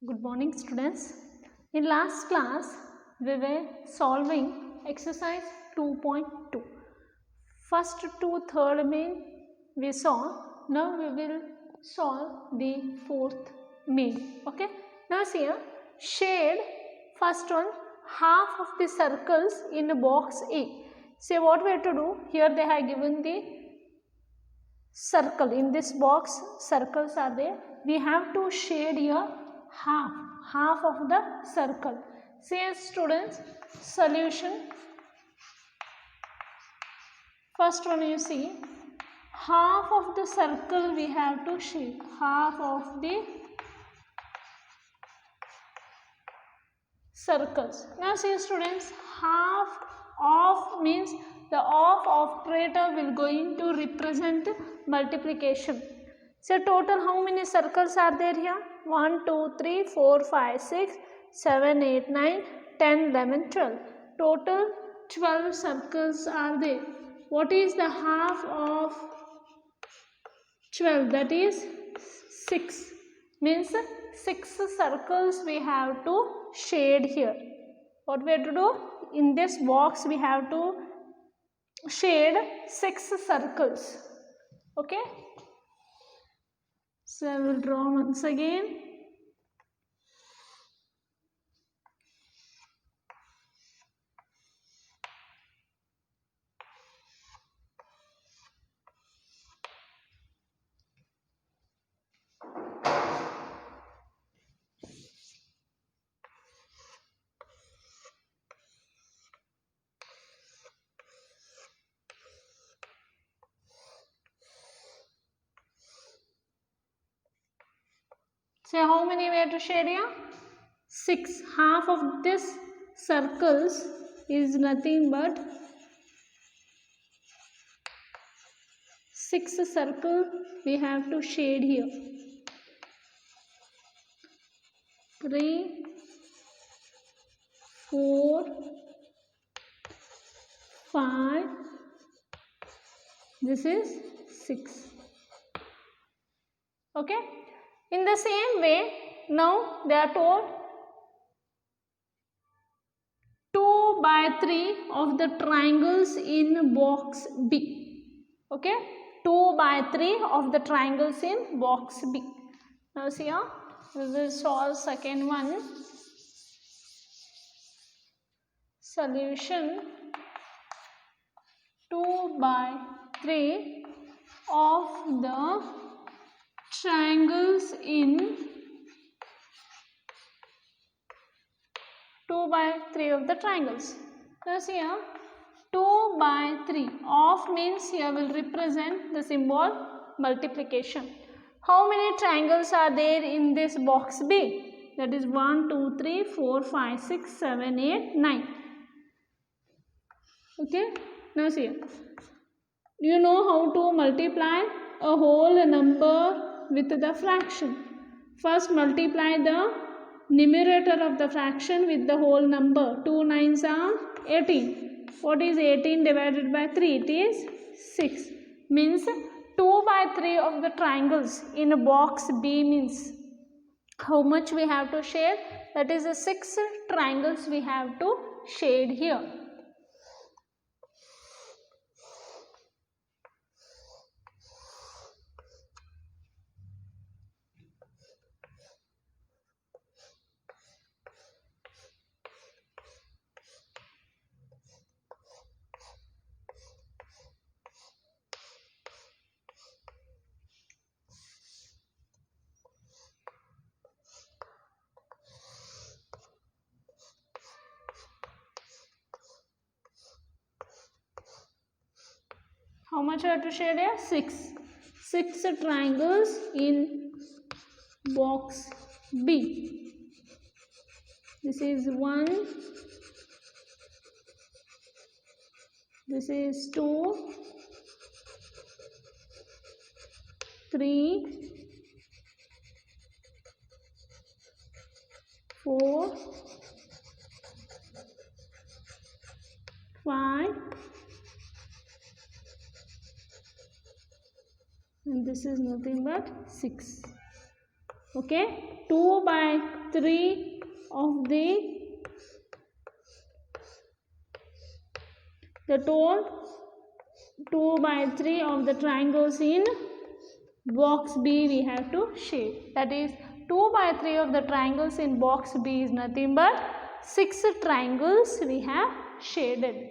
Good morning, students. In last class, we were solving exercise 2.2. First to third main we saw. Now we will solve the fourth main. Okay. Now see here, shade first one half of the circles in box A. See what we have to do. Here they have given the circle. In this box circles are there. We have to shade here half of the circle. See students, solution. First one you see, half of the circle we have to shade, half of the circles. Now see students, half of means the of operator will going to represent multiplication. So total how many circles are there here? 1, 2, 3, 4, 5, 6, 7, 8, 9, 10, 11, 12. Total 12 circles are there. What is the half of 12? That is 6. Means 6 circles we have to shade here. What we have to do? In this box we have to shade 6 circles. Okay. So I will draw once again. So how many we have to shade here? 6. Half of this circles is nothing but 6 circle we have to shade here. 3, 4, 5. This is 6. Okay. In the same way, now they are told 2 by 3 of the triangles in box B. Okay, 2 by 3 of the triangles in box B. Now see here, we will solve second one. Solution 2 by 3 of the triangles in 2 by 3 of the triangles. Now see here, 2 by 3 of means here will represent the symbol multiplication. How many triangles are there in this box B? That is 1, 2, 3, 4, 5, 6, 7, 8, 9. Okay. Now see here. Do you know how to multiply a whole number with the fraction? First multiply the numerator of the fraction with the whole number. 2 9s are 18. What is 18 divided by 3? It is 6. Means 2 by 3 of the triangles in a box B means how much we have to shade? That is the 6 triangles we have to shade here. How much I have to shade here? 6. 6 triangles in box B. This is 1. This is 2. 3. 4. 5. And this is nothing but 6. Okay. 2 by 3 of the told 2 by 3 of the triangles in box B we have to shade. That is 2 by 3 of the triangles in box B is nothing but 6 triangles we have shaded.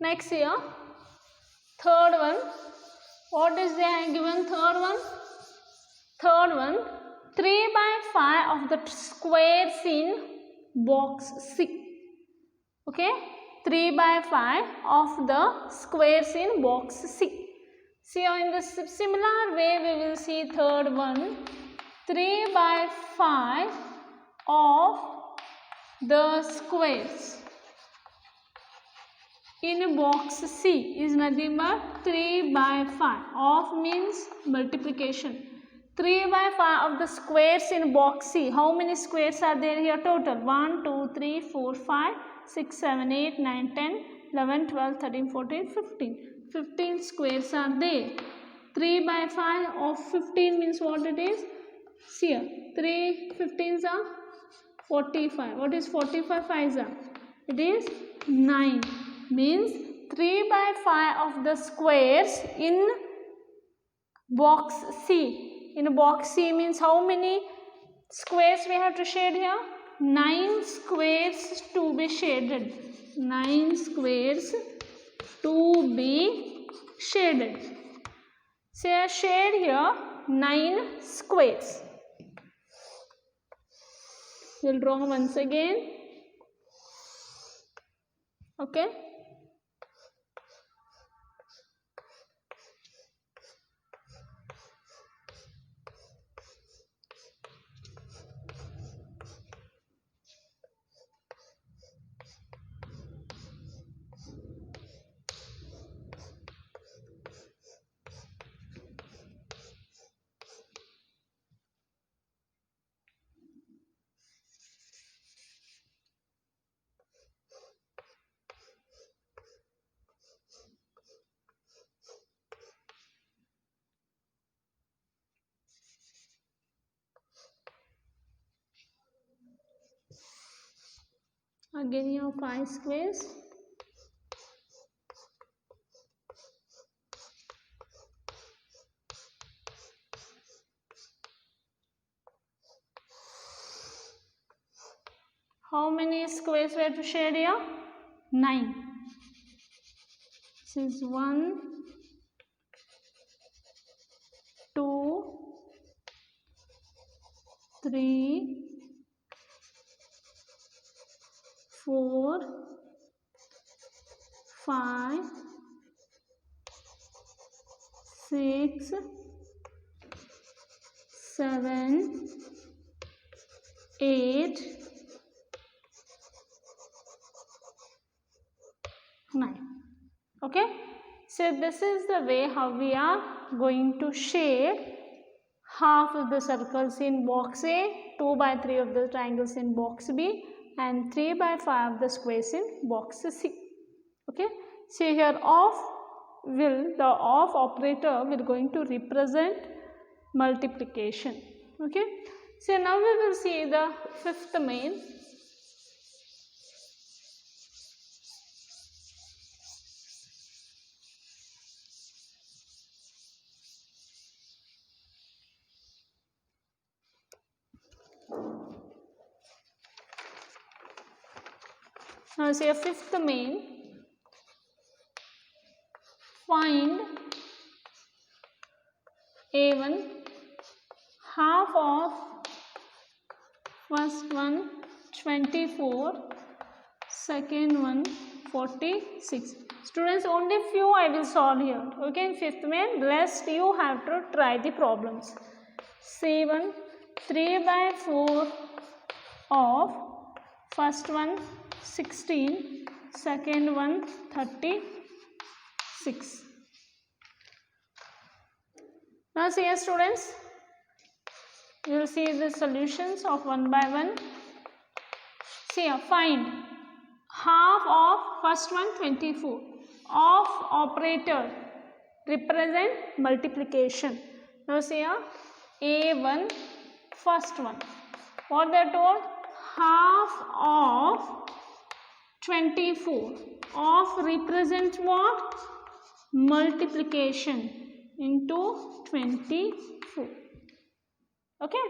Next here, third one. What is there given? Third one. 3 by 5 of the squares in box C. Okay, 3 by 5 of the squares in box C. See, in the similar way we will see third one. 3 by 5 of the squares in box C is nothing but 3 by 5. Of means multiplication. 3 by 5 of the squares in box C. How many squares are there here total? 1, 2, 3, 4, 5, 6, 7, 8, 9, 10, 11, 12, 13, 14, 15. 15 squares are there. 3 by 5 of 15 means what it is? See here. 3 15s are 45. What is 45 5s are? It is 9. Means 3 by 5 of the squares in box C. In box C means how many squares we have to shade here? 9 squares to be shaded. 9 squares to be shaded. So I shade here 9 squares. We will draw once again. Okay. Again you have 5 squares. How many squares we have to shade here? 9. This is 1, 2, 3, 4, 5, 6, 7, 8, 9. Okay. So this is the way how we are going to shade half of the circles in box A, 2 by 3 of the triangles in box B, and 3 by 5 of the squares in box C. Okay. So here the of operator will going to represent multiplication. Okay. So now we will see the fifth main. Now see a fifth main. Find A1 half of first one 24, second one 46. Students, only few I will solve here. Okay, in fifth main, rest you have to try the problems. C1 3 by 4 of first one 16, second one 36. Now see here students, you will see the solutions of one by one. See here, find half of first one 24. Of operator represent multiplication. Now see here, A1 first one. What they told? Half of 24. Of represents what? Multiplication into 24. Okay.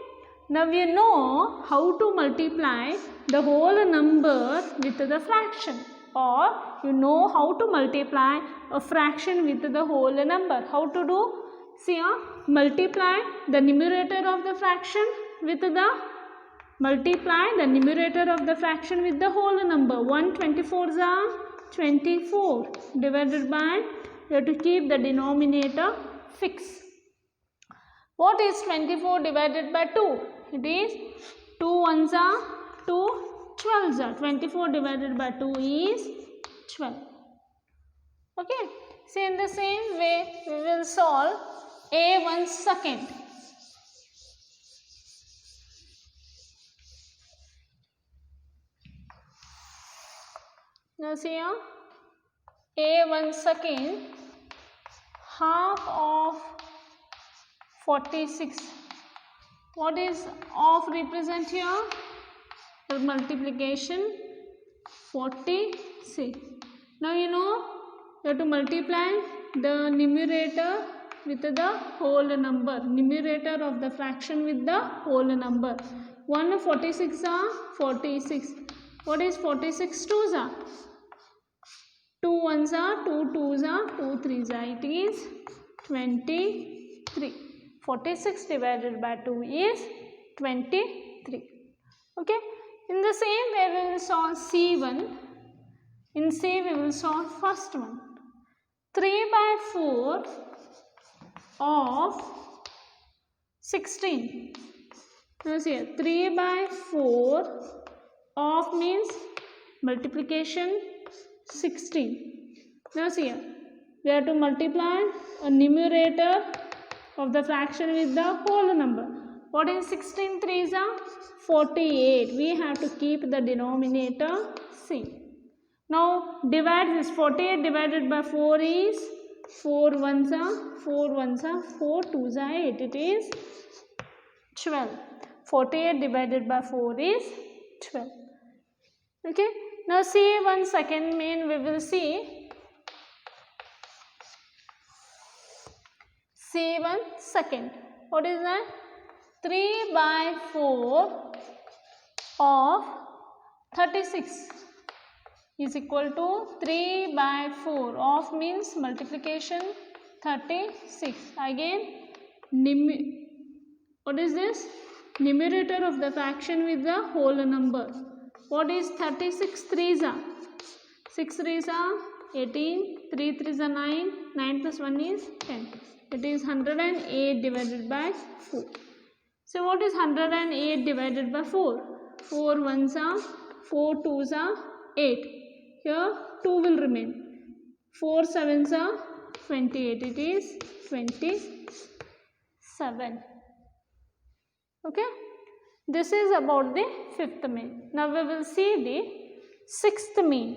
Now we know how to multiply the whole number with the fraction, or you know how to multiply a fraction with the whole number. How to do? See here, multiply the numerator of the fraction with the fraction with the whole number. 1/24 are 24 divided by, you have to keep the denominator fixed. What is 24 divided by 2? It is 2 ones are 2 12s are. 24 divided by 2 is 12. Okay. So in the same way we will solve A1 second. Now see here, A1 second, half of 46. What is of represent here? The multiplication 46. Now you know you have to multiply the numerator with the whole number. Numerator of the fraction with the whole number. 1 46 are 46. What is 46 2s are? 2 1s are 2 2s are 2 3s are. It is 23. 46 divided by 2 is 23. Okay. In the same way we will solve C1. In C we will solve first one. 3/4 of 16. Now see here, 3/4 of means multiplication 16. Now see here, we have to multiply a numerator of the fraction with the whole number. What is 16 3s are? 48. We have to keep the denominator same. Now divide this. 48 divided by 4 is 4 1s are 4 1s are 4 2s are 8. It is 12. 48 divided by 4 is 12. Okay. Now see 1 second main we will see. C1 second. What is that? 3/4 of 36 is equal to 3/4 of means multiplication 36. Again, what is this? Numerator of the fraction with the whole number. What is 36 3s are? 6 3s are 18, 3 3s are 9, 9 plus 1 is 10. It is 108 divided by 4. So what is 108 divided by 4? 4 1s are 4 2s are 8. Here 2 will remain. 4 7s are 28. It is 27. Okay. This is about the fifth mean. Now we will see the sixth mean.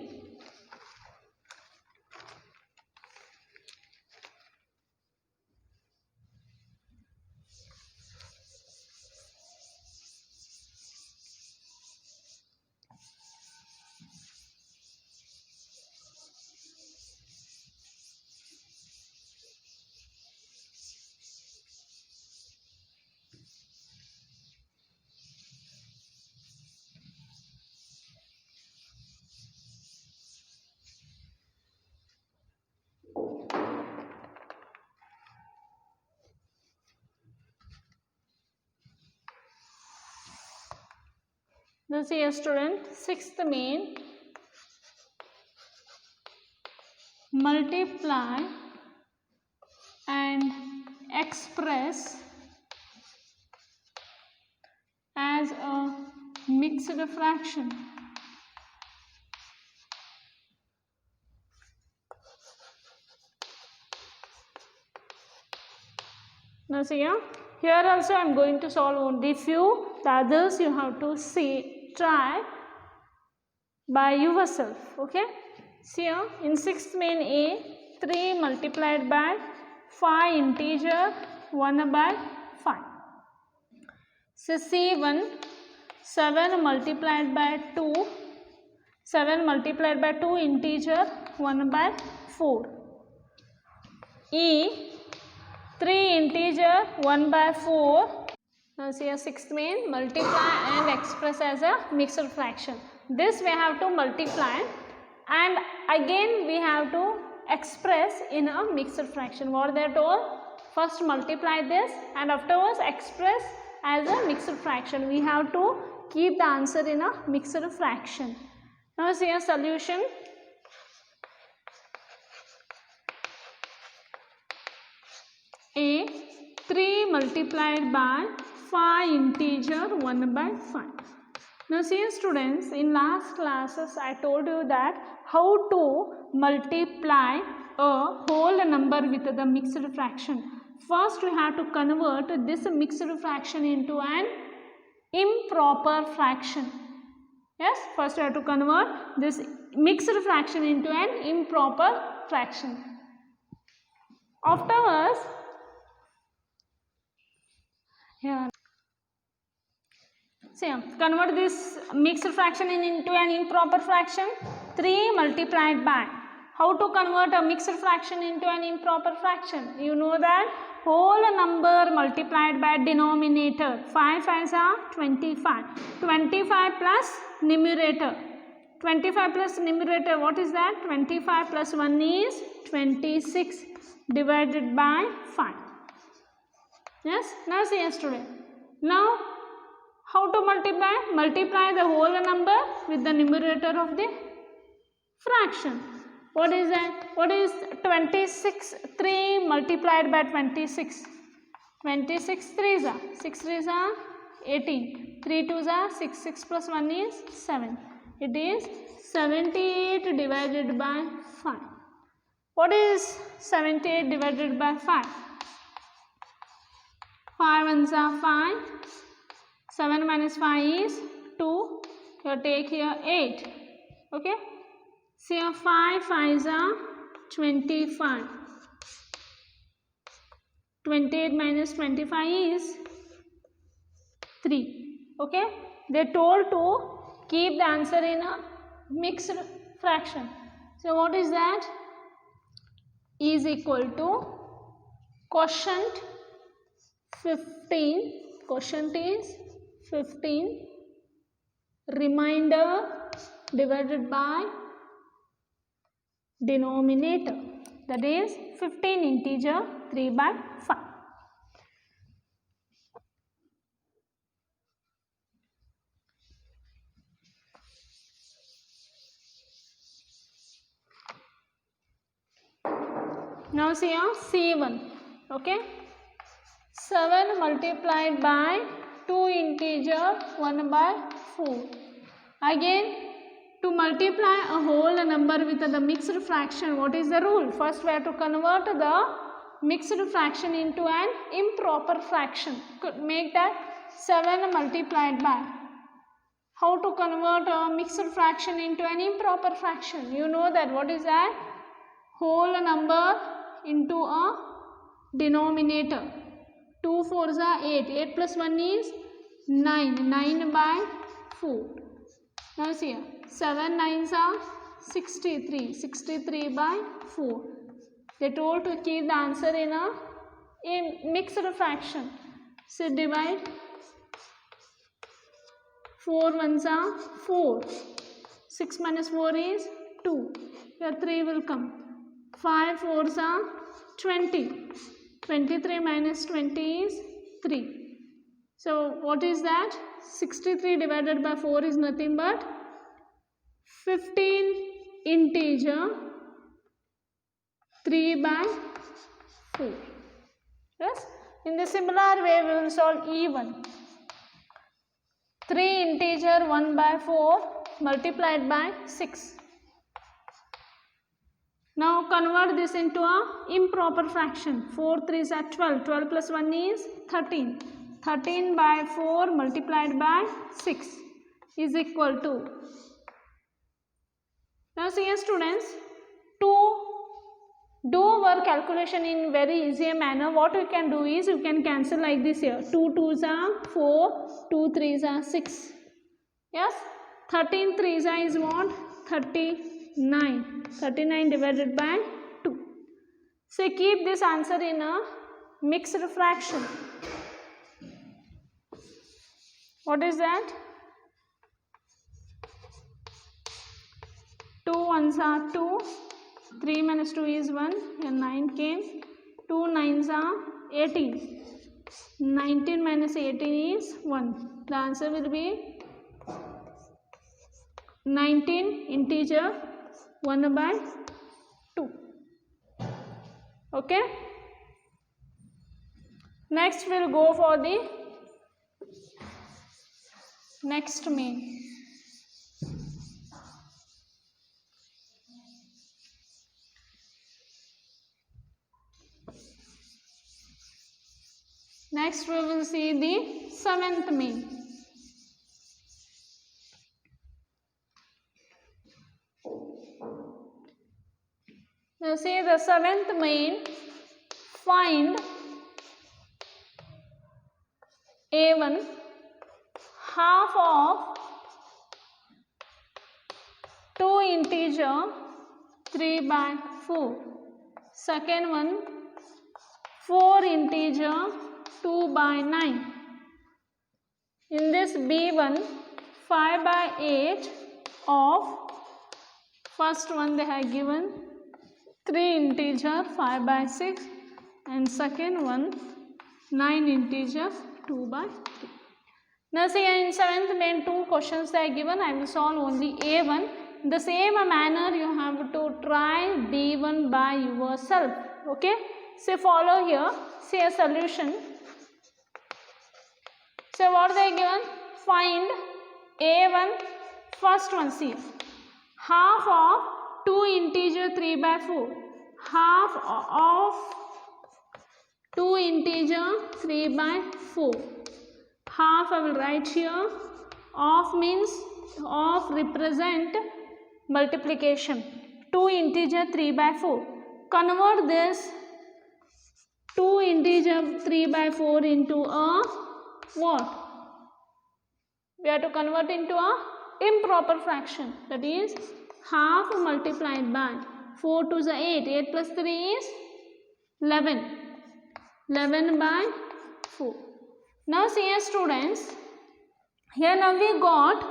Now see a student, sixth mean, multiply and express as a mixed fraction. Now see here also I am going to solve only few, the others you have to try by yourself. Okay. See here in sixth main A, 3 multiplied by 5 integer 1 by 5. So C1, 7 multiplied by 2, 7 multiplied by 2 integer 1 by 4. E, 3 integer 1 by 4. Now see a sixth main, multiply and express as a mixed fraction. This we have to multiply and again we have to express in a mixed fraction. What they told? First multiply this and afterwards express as a mixed fraction. We have to keep the answer in a mixed fraction. Now see a solution. A, 3 multiplied by 5 integer 1 by 5. Now see students, in last classes I told you that how to multiply a whole number with the mixed fraction. First we have to convert this mixed fraction into an improper fraction. Yes, first we have to convert this mixed fraction into an improper fraction. Afterwards, here, see, convert this mixed fraction into an improper fraction. 3 multiplied by. How to convert a mixed fraction into an improper fraction? You know that whole number multiplied by denominator. 5 5s are 25. 25 plus numerator. 25 plus numerator, what is that? 25 plus 1 is 26 divided by 5. Yes, now see student. Now, how to multiply? Multiply the whole number with the numerator of the fraction. What is that? What is 26? 3 multiplied by 26. 26 3s are 6 3s are 18. 3 2s are 6. 6 plus 1 is 7. It is 78 divided by 5. What is 78 divided by 5? 5 ones are 5. 7 minus 5 is 2. You take here 8. Okay. See here 5 5s are 25. 28 minus 25 is 3. Okay. They told to keep the answer in a mixed fraction. So what is that? Is equal to quotient 15. Quotient is 15. Remainder divided by denominator, that is 15 integer 3 by 5. Now see here C1. Okay. 7 multiplied by 2 integer 1 by 4. Again, to multiply a whole number with the mixed fraction, what is the rule? First we have to convert the mixed fraction into an improper fraction. Could make that 7 multiplied by. How to convert a mixed fraction into an improper fraction? You know that. What is that? Whole number into a denominator. 2 4s are 8. 8 plus 1 is 9. 9 by 4. Now see here. 7 9s are 63. 63 by 4. They told to keep the answer in a mixed fraction. So divide. 4 ones are 4. 6 minus 4 is 2. Here 3 will come. 5 4s are 20. 23 minus 20 is 3. So what is that? 63 divided by 4 is nothing but 15 integer 3 by 4. Yes. In the similar way we will solve E1. 3 integer 1 by 4 multiplied by 6. Now convert this into a improper fraction. 4 3s are 12. 12 plus 1 is 13. 13 by 4 multiplied by 6 is equal to. Now see here students, 2 do our calculation in very easy manner. What you can do is you can cancel like this here. 2 2s are 4, 2 3s are 6. Yes, 13 3s are is what? 39. 39 divided by 2. So keep this answer in a mixed fraction. What is that? 2 1s are 2. 3 minus 2 is 1. Here 9 came. 2 9s are 18. 19 minus 18 is 1. The answer will be 19 integer 1 by 2. Okay. Next we'll go for the next main. Next we will see the seventh main. Now see the seventh main. Find A1 half of 2 integer 3 by 4. Second one 4 integer 2 by 9. In this B1 5 by 8 of first one they have given 3 integer 5 by 6 and second one 9 integer 2 by 3. Now see in 7th main 2 questions they are given. I will solve only A1. In the same manner you have to try B1 by yourself. Okay. So follow here. See a solution. So what they given? Find A1 first one. See half of 2 integer 3 by 4. Half of 2 integer 3 by 4. Half I will write here. Of means of represent multiplication. 2 integer 3 by 4. Convert this 2 integer 3 by 4 into a what? We have to convert into a improper fraction. That is half multiplied by 4 to the 8. 8 plus 3 is 11. 11 by 4. Now see here students. Here now we got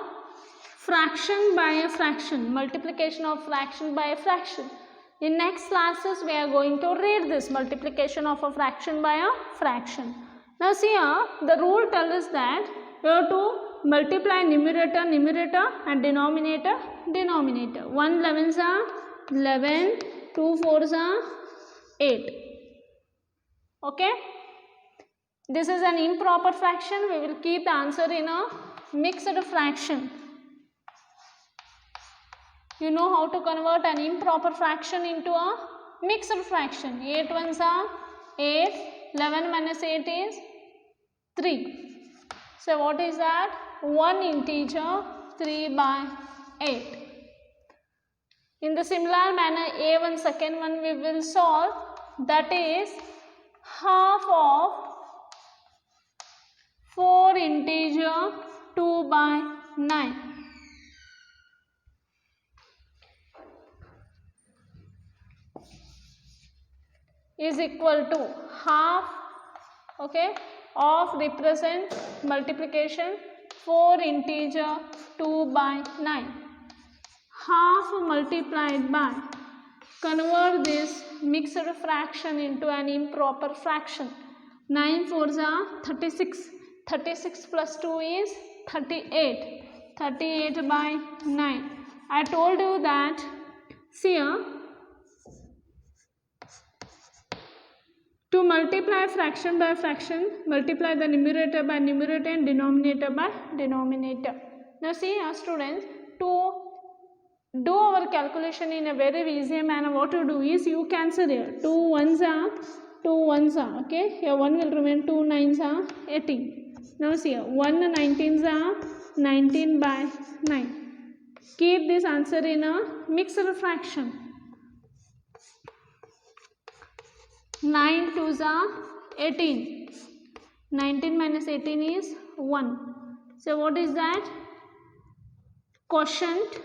fraction by a fraction. Multiplication of fraction by a fraction. In next classes we are going to read this multiplication of a fraction by a fraction. Now see here the rule tells us that we have to multiply numerator numerator and denominator denominator. 1 11s are 11, 2 4s are 8. Okay. This is an improper fraction. We will keep the answer in a mixed fraction. You know how to convert an improper fraction into a mixed fraction. 8 1s are 8. 11 minus 8 is 3. So what is that? 1 integer 3 by 8. In the similar manner A1 second one we will solve. That is half of 4 integer 2 by 9. Is equal to half, okay, of represent multiplication 4 integer 2 by 9. Half multiplied by, convert this mixed fraction into an improper fraction. 9 4s are 36. 36 plus 2 is 38. 38 by 9. I told you that, see here, to multiply fraction by fraction, multiply the numerator by numerator and denominator by denominator. Now see students, to do our calculation in a very easy manner, what you do is you cancel here. 2 1s are 2 1s are, okay, here 1 will remain, 2 9s are 18. Now see here, 1 19s are 19 by 9. Keep this answer in a mixed fraction. 9 2s are 18. 19 minus 18 is 1. So what is that? Quotient